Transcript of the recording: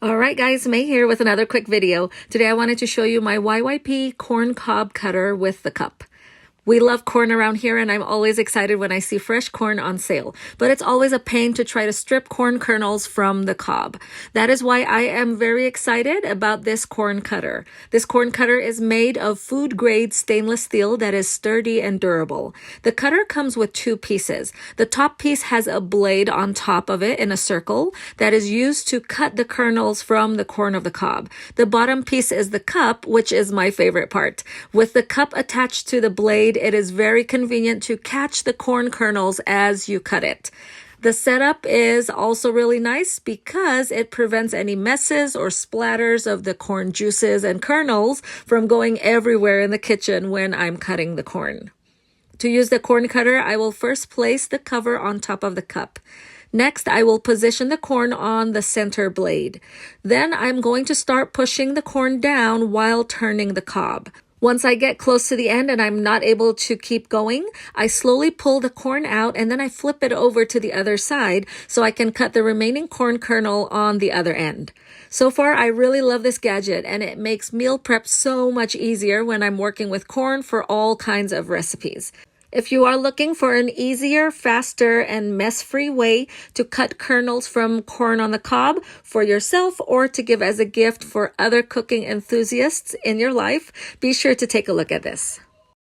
Alright guys, May here with another quick video. Today I wanted to show you my YYP corn cob cutter with the cup. We love corn around here and I'm always excited when I see fresh corn on sale, but it's always a pain to try to strip corn kernels from the cob. That is why I am very excited about this corn cutter. This corn cutter is made of food grade stainless steel that is sturdy and durable. The cutter comes with two pieces. The top piece has a blade on top of it in a circle that is used to cut the kernels from the corn of the cob. The bottom piece is the cup, which is my favorite part. With the cup attached to the blade, it is very convenient to catch the corn kernels as you cut it. The setup is also really nice because it prevents any messes or splatters of the corn juices and kernels from going everywhere in the kitchen when I'm cutting the corn. To use the corn cutter, I will first place the cover on top of the cup. Next, I will position the corn on the center blade. Then I'm going to start pushing the corn down while turning the cob. Once I get close to the end and I'm not able to keep going, I slowly pull the corn out and then I flip it over to the other side so I can cut the remaining corn kernel on the other end. So far, I really love this gadget and it makes meal prep so much easier when I'm working with corn for all kinds of recipes. If you are looking for an easier, faster, and mess-free way to cut kernels from corn on the cob for yourself or to give as a gift for other cooking enthusiasts in your life, be sure to take a look at this.